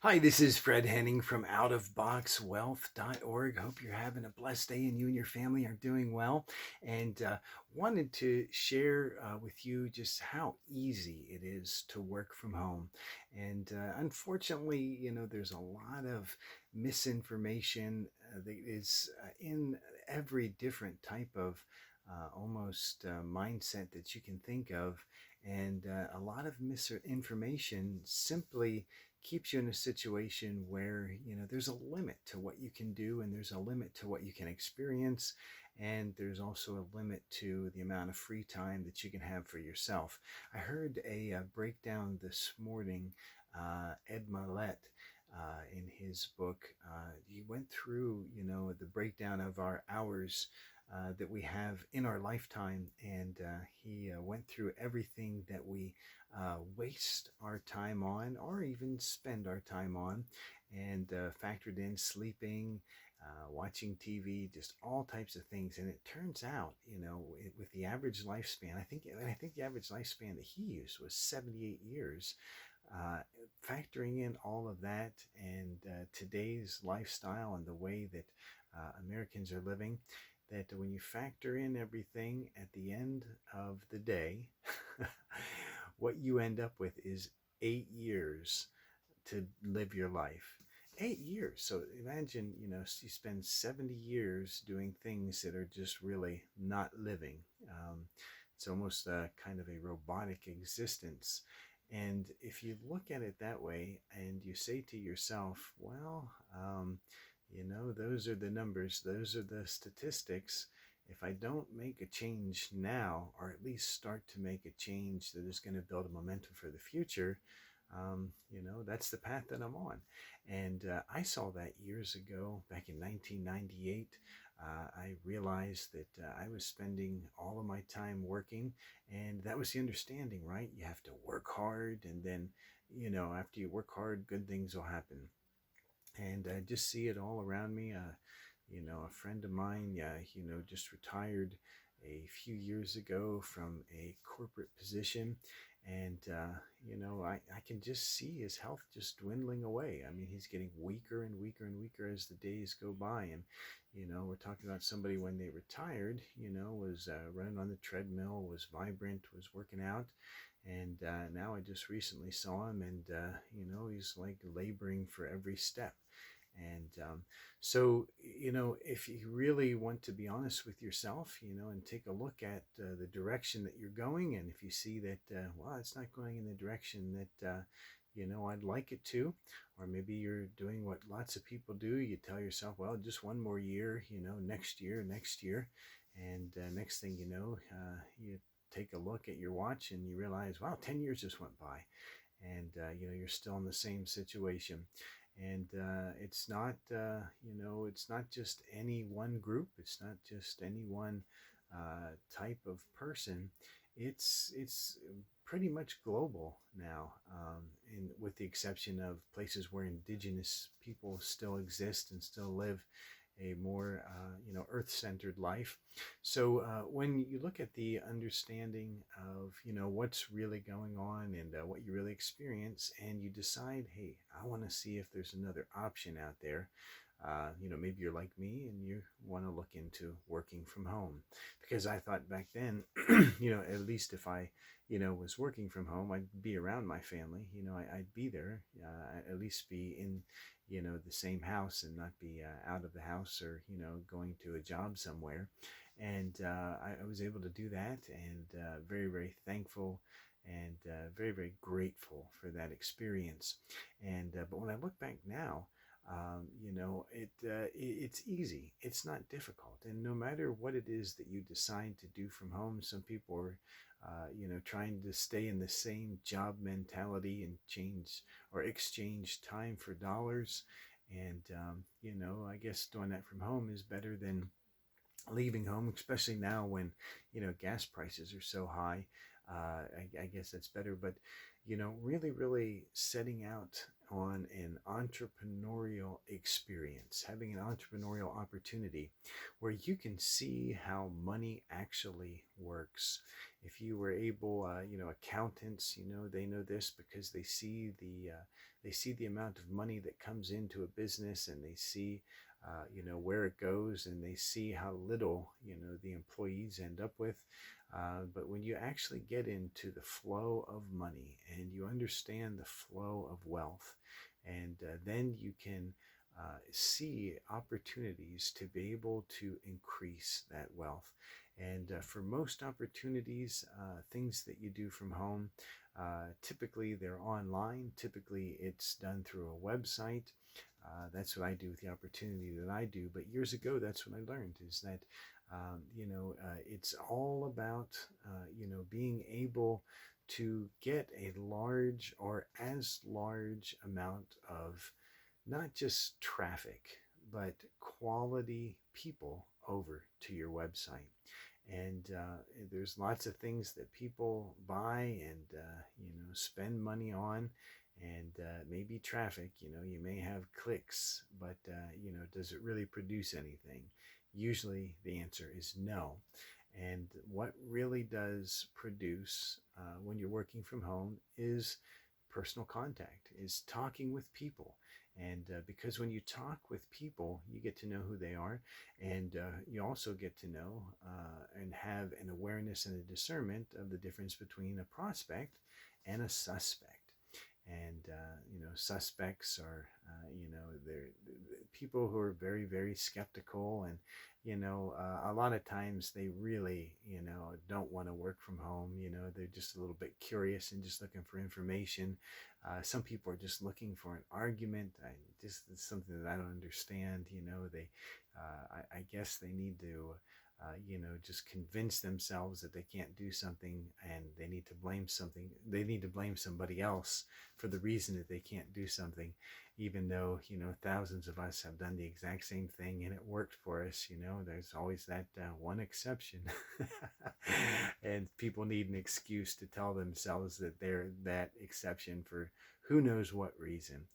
Hi, this is Fred Henning from outofboxwealth.org. Hope you're having a blessed day and you and your family are doing well. And wanted to share with you just how easy it is to work from home. And unfortunately, there's a lot of misinformation that is in every different type of almost mindset that you can think of. And a lot of misinformation simply keeps you in a situation where there's a limit to what you can do, and there's a limit to what you can experience, and there's also a limit to the amount of free time that you can have for yourself. I heard a breakdown this morning. Ed Milet, in his book, he went through the breakdown of our hours that we have in our lifetime, and he went through everything that we waste our time on or even spend our time on, and factored in sleeping, watching TV, just all types of things. And it turns out, with the average lifespan, I think the average lifespan that he used was 78 years. Uh, Factoring in all of that and today's lifestyle and the way that Americans are living, that when you factor in everything at the end of the day, what you end up with is 8 years to live your life. 8 years. So imagine, you spend 70 years doing things that are just really not living. It's almost a kind of a robotic existence. And if you look at it that way and you say to yourself, well, those are the numbers, those are the statistics. If I don't make a change now, or at least start to make a change that is going to build a momentum for the future, that's the path that I'm on. And I saw that years ago, back in 1998. I realized that I was spending all of my time working, and that was the understanding, right? You have to work hard, and then, after you work hard, good things will happen. And I just see it all around me. A friend of mine, just retired a few years ago from a corporate position, and I can just see his health just dwindling away. I mean, he's getting weaker and weaker and weaker as the days go by, and we're talking about somebody when they retired, was running on the treadmill, was vibrant, was working out, and now I just recently saw him, and he's like laboring for every step. And so, if you really want to be honest with yourself, and take a look at the direction that you're going, and if you see that, well, it's not going in the direction that, I'd like it to, or maybe you're doing what lots of people do, you tell yourself, well, just one more year, next year. And next thing you know, you take a look at your watch and you realize, wow, 10 years just went by. And, you're still in the same situation. And it's not just any one group. It's not just any one type of person. It's pretty much global now, with the exception of places where indigenous people still exist and still live a more earth-centered life. So when you look at the understanding of what's really going on, and what you really experience, and you decide, hey, I want to see if there's another option out there. Maybe you're like me and you want to look into working from home, because I thought back then, at least if I was working from home, I'd be around my family. I'd be there, at least be in the same house, and not be out of the house, or going to a job somewhere. And I was able to do that, and very, very thankful, and very, very grateful for that experience. And but when I look back now, it's easy. It's not difficult, and no matter what it is that you decide to do from home, some people are, trying to stay in the same job mentality and change or exchange time for dollars. And I guess doing that from home is better than leaving home, especially now when gas prices are so high. I guess that's better. But really, really setting out on an entrepreneurial experience, having an entrepreneurial opportunity where you can see how money actually works. If you were able, accountants, they know this because they see the amount of money that comes into a business, and they see where it goes, and they see how little the employees end up with. But when you actually get into the flow of money and you understand the flow of wealth, and then you can see opportunities to be able to increase that wealth. And for most opportunities, things that you do from home, typically they're online. Typically it's done through a website. That's what I do with the opportunity that I do. But years ago, that's what I learned, is that it's all about being able to get a large or as large amount of not just traffic, but quality people over to your website. And there's lots of things that people buy and spend money on, and maybe traffic. You may have clicks, but does it really produce anything? Usually the answer is no. And what really does produce when you're working from home is personal contact, is talking with people. And because when you talk with people, you get to know who they are, and you also get to know and have an awareness and a discernment of the difference between a prospect and a suspect. And suspects are they're people who are very, very skeptical, and a lot of times they really don't want to work from home. They're just a little bit curious and just looking for information. Some people are just looking for an argument. It's something that I don't understand. I guess they need to just convince themselves that they can't do something, and they need to blame something. They need to blame somebody else for the reason that they can't do something, even though, thousands of us have done the exact same thing and it worked for us. There's always that one exception. And people need an excuse to tell themselves that they're that exception for who knows what reason.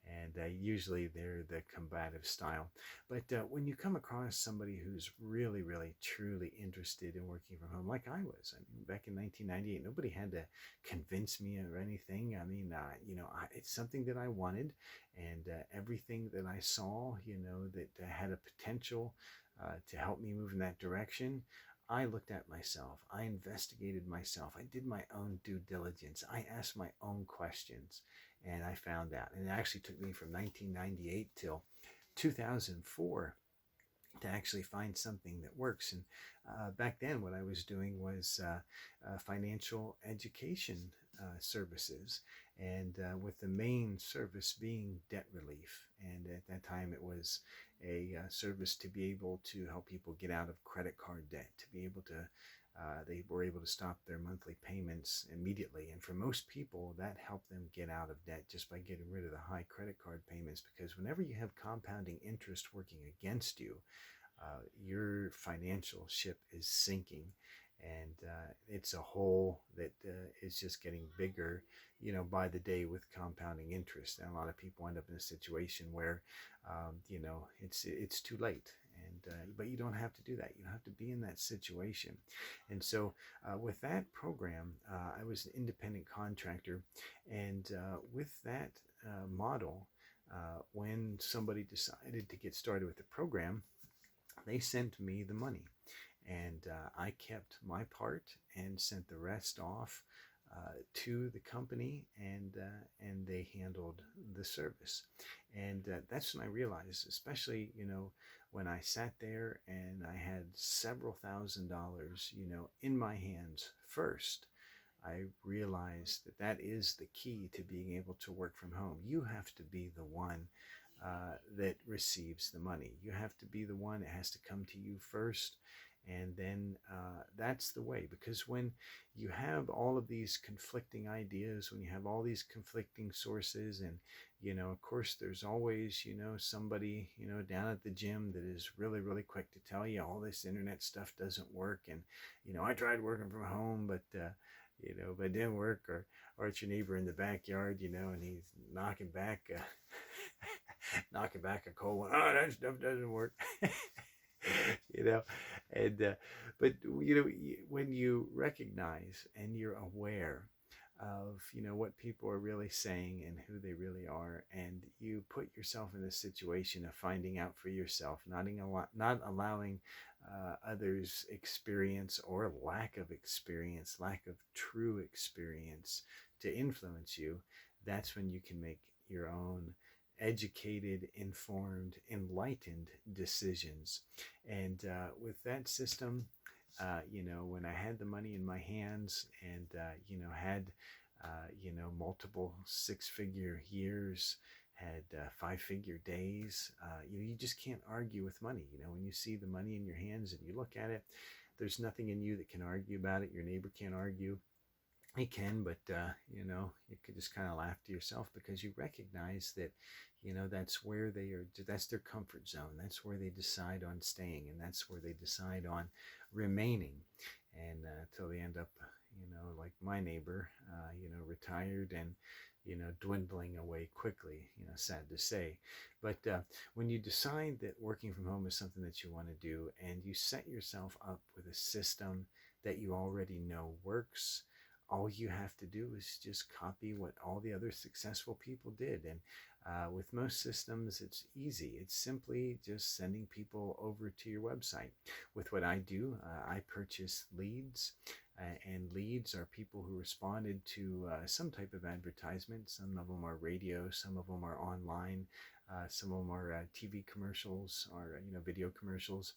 And usually they're the combative style. But when you come across somebody who's really, really, truly interested in working from home, like I was, back in 1998, nobody had to convince me of anything. It's something that I wanted, and everything that I saw, that had a potential to help me move in that direction, I looked at myself. I investigated myself. I did my own due diligence. I asked my own questions, and I found out. And it actually took me from 1998 till 2004 to actually find something that works. And back then, what I was doing was financial education services, and with the main service being debt relief. And at that time, it was a service to be able to help people get out of credit card debt, to be able to they were able to stop their monthly payments immediately. And for most people, that helped them get out of debt just by getting rid of the high credit card payments. Because whenever you have compounding interest working against you, your financial ship is sinking. And it's a hole that is just getting bigger, by the day, with compounding interest. And a lot of people end up in a situation where, it's too late. And but you don't have to do that. You don't have to be in that situation. And so with that program, I was an independent contractor. And with that model, when somebody decided to get started with the program, they sent me the money. And I kept my part and sent the rest off to the company, and they handled the service. And that's when I realized, especially when I sat there and I had several $1,000s in my hands first, I realized that that is the key to being able to work from home. You have to be the one that receives the money. You have to be the one. It has to come to you first. And then that's the way. Because when you have all of these conflicting ideas, when you have all these conflicting sources, and of course there's always somebody down at the gym that is really, really quick to tell you all this internet stuff doesn't work. And I tried working from home, but but it didn't work, or it's your neighbor in the backyard, and he's knocking back, knocking back a cold one. Oh, that stuff doesn't work. you know, and but when you recognize and you're aware of what people are really saying and who they really are, and you put yourself in the situation of finding out for yourself, not allowing others' experience or lack of experience, lack of true experience to influence you. That's when you can make your own educated, informed, enlightened decisions. And with that system, when I had the money in my hands and, had, multiple six-figure years, had five-figure days, you just can't argue with money. When you see the money in your hands and you look at it, there's nothing in you that can argue about it. Your neighbor can't argue. He can, but you could just kind of laugh to yourself because you recognize that, that's where they are. That's their comfort zone. That's where they decide on staying, and that's where they decide on remaining, and till they end up, like my neighbor, retired and, dwindling away quickly. Sad to say, but when you decide that working from home is something that you want to do, and you set yourself up with a system that you already know works, all you have to do is just copy what all the other successful people did. And with most systems, it's easy. It's simply just sending people over to your website. With what I do, I purchase leads, and leads are people who responded to some type of advertisement. Some of them are radio, some of them are online. Some of them are TV commercials or video commercials,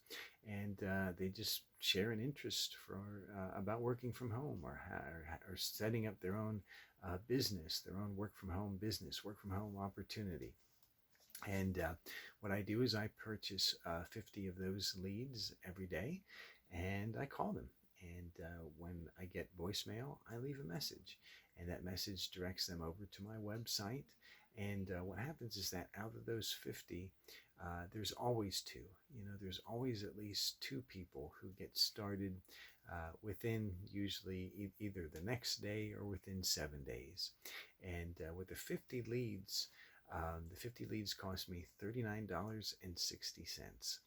and they just share an interest for about working from home, or setting up their own business, their own work from home business, work from home opportunity. And what I do is I purchase 50 of those leads every day, and I call them. And when I get voicemail, I leave a message, and that message directs them over to my website. And what happens is that out of those 50, there's always two. There's always at least two people who get started within usually either the next day or within 7 days. And with the 50 leads, the 50 leads cost me $39.60.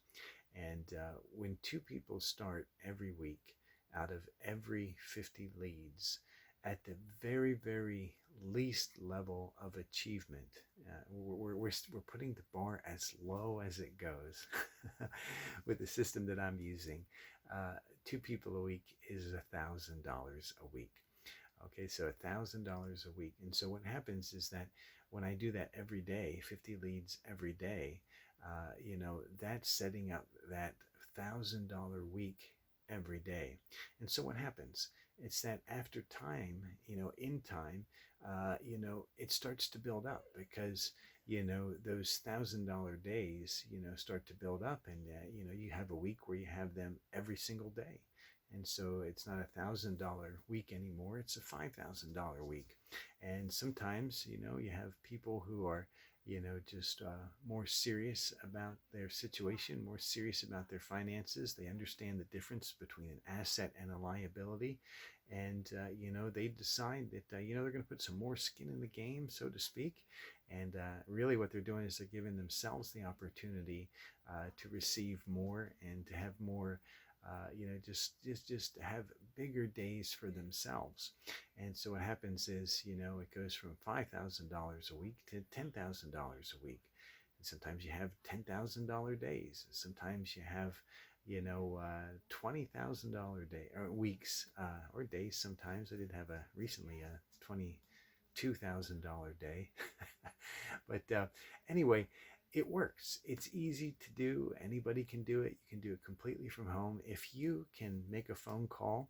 And when two people start every week out of every 50 leads, at the very, very least level of achievement, we're putting the bar as low as it goes with the system that I'm using. Two people a week is $1,000 a week. Okay, so $1,000 a week. And so what happens is that when I do that every day, 50 leads every day, that's setting up that $1,000 week every day. And so what happens? It's that after time, in time, it starts to build up because, those $1,000 days, start to build up, and, you have a week where you have them every single day. And so it's not $1,000 week anymore. It's a $5,000 week. And sometimes, you have people who are, just more serious about their situation, more serious about their finances. They understand the difference between an asset and a liability. And, they decide that, they're going to put some more skin in the game, so to speak. And really what they're doing is they're giving themselves the opportunity to receive more and to have more, just have bigger days for themselves. And so what happens is, it goes from $5,000 a week to $10,000 a week. And sometimes you have $10,000 days. Sometimes you have, $20,000 day or weeks or days. Sometimes I did have recently a $22,000 day. But anyway, it works. It's easy to do. Anybody can do it. You can do it completely from home. If you can make a phone call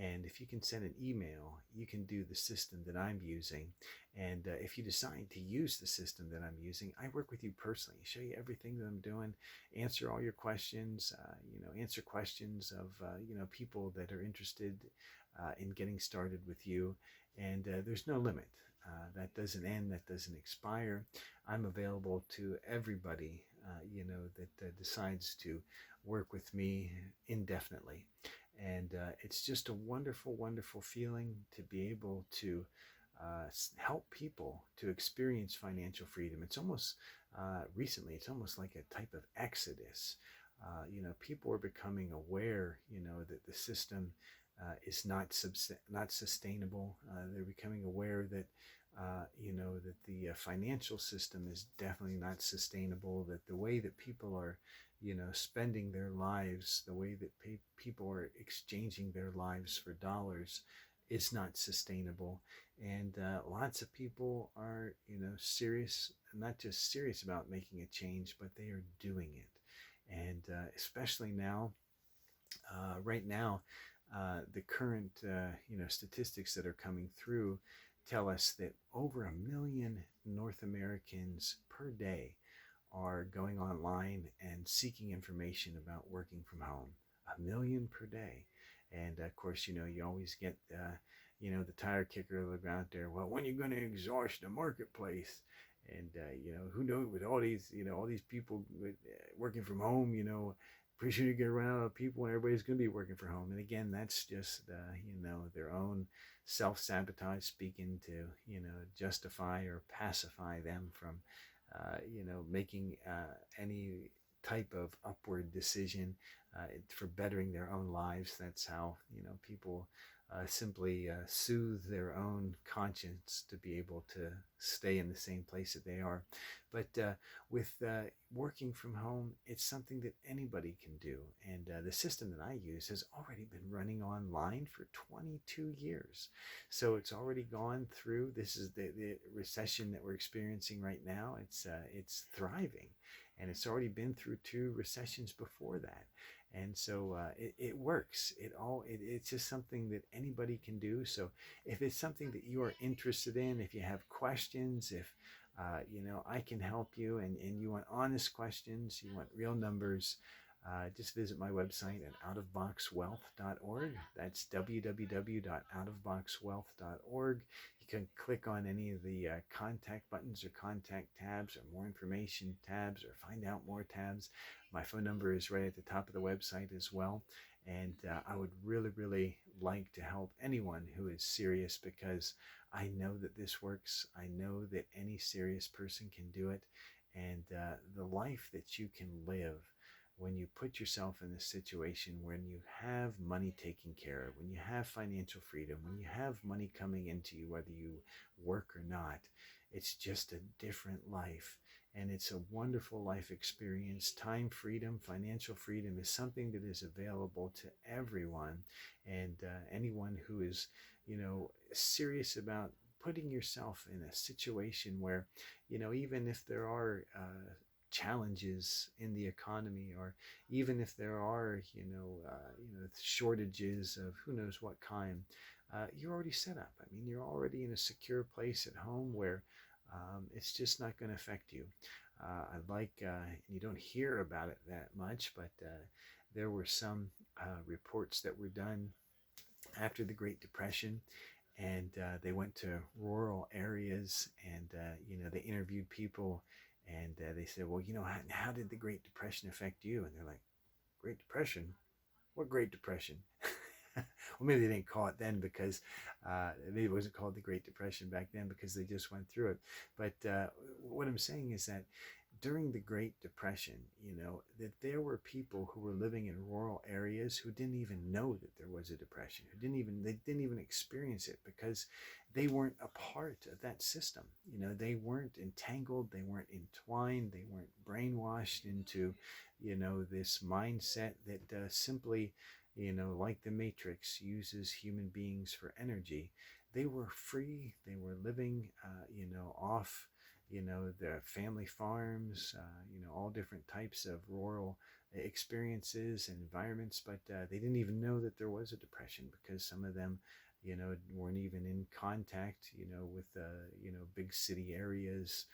and if you can send an email, you can do the system that I'm using. And if you decide to use the system that I'm using, I work with you personally, show you everything that I'm doing, answer all your questions, answer questions of, people that are interested in getting started with you. And there's no limit. That doesn't end, that doesn't expire. I'm available to everybody, that decides to work with me indefinitely. And it's just a wonderful, wonderful feeling to be able to help people to experience financial freedom. It's almost recently, it's almost like a type of exodus. People are becoming aware, that the system is not sustainable. They're becoming aware that that the financial system is definitely not sustainable. That the way that people are, spending their lives, the way that people are exchanging their lives for dollars, is not sustainable. And lots of people are, serious, not just serious about making a change, but they are doing it. And especially now, right now, the current statistics that are coming through tell us that over 1 million North Americans per day are going online and seeking information about working from home. 1 million per day. And of course, you always get the tire kicker out there. Well, when are you going to exhaust the marketplace? And who knows, with all these people working from home, pretty sure you get around out of people and everybody's going to be working from home. And again, that's just their own self-sabotage speaking to justify or pacify them from making any type of upward decision for bettering their own lives. That's how people simply soothe their own conscience to be able to stay in the same place that they are. But with working from home, it's something that anybody can do. And the system that I use has already been running online for 22 years. So it's already gone through. This is the recession that we're experiencing right now. It's thriving. And it's already been through 2 recessions before that. And so it works. It's just something that anybody can do. So if it's something that you are interested in, if you have questions, if I can help you, and you want honest questions, you want real numbers, just visit my website at outofboxwealth.org. That's www.outofboxwealth.org. You can click on any of the contact buttons or contact tabs or more information tabs or find out more tabs. My phone number is right at the top of the website as well. And I would really, really like to help anyone who is serious, because I know that this works. I know that any serious person can do it. And the life that you can live when you put yourself in a situation when you have money taken care of, when you have financial freedom, when you have money coming into you, whether you work or not, it's just a different life. And it's a wonderful life experience. Time freedom, financial freedom is something that is available to everyone. And anyone who is, serious about putting yourself in a situation where, even if there are challenges in the economy, or even if there are shortages of who knows what kind, you're already set up. I mean, you're already in a secure place at home where it's just not going to affect you. You don't hear about it that much, but there were some reports that were done after the Great Depression, and they went to rural areas, and they interviewed people, and they said, well, how did the Great Depression affect you? And they're like, Great Depression? What Great Depression? Well, maybe they didn't call it then because maybe it wasn't called the Great Depression back then because they just went through it. But what I'm saying is that during the Great Depression, that there were people who were living in rural areas who didn't even know that there was a depression, they didn't even experience it because they weren't a part of that system. They weren't entangled, they weren't entwined, they weren't brainwashed into, this mindset that simply, like the Matrix, uses human beings for energy. They were free. They were living, off the family farms, all different types of rural experiences and environments, but they didn't even know that there was a depression because some of them, weren't even in contact, with, big city areas.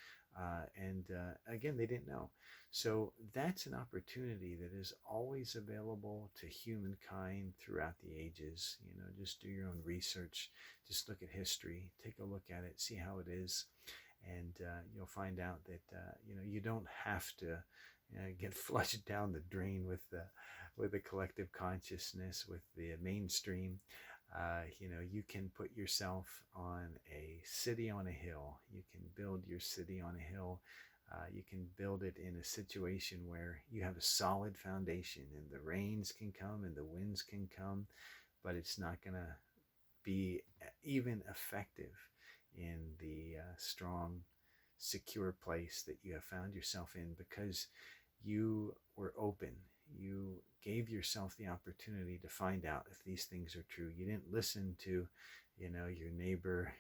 And again, they didn't know. So that's an opportunity that is always available to humankind throughout the ages. Just do your own research, just look at history, take a look at it, see how it is. And you'll find out that you don't have to get flushed down the drain with the collective consciousness, with the mainstream. You can put yourself on a city on a hill. You can build your city on a hill. You can build it in a situation where you have a solid foundation, and the rains can come and the winds can come, but it's not going to be even effective in the strong, secure place that you have found yourself in, because you were open. You gave yourself the opportunity to find out if these things are true. You didn't listen to, your neighbor,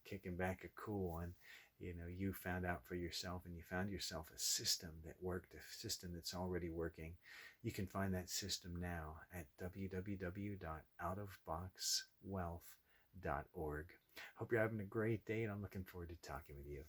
kicking back a cool one. You found out for yourself, and you found yourself a system that worked, a system that's already working. You can find that system now at www.outofboxwealth.org. Hope you're having a great day, and I'm looking forward to talking with you.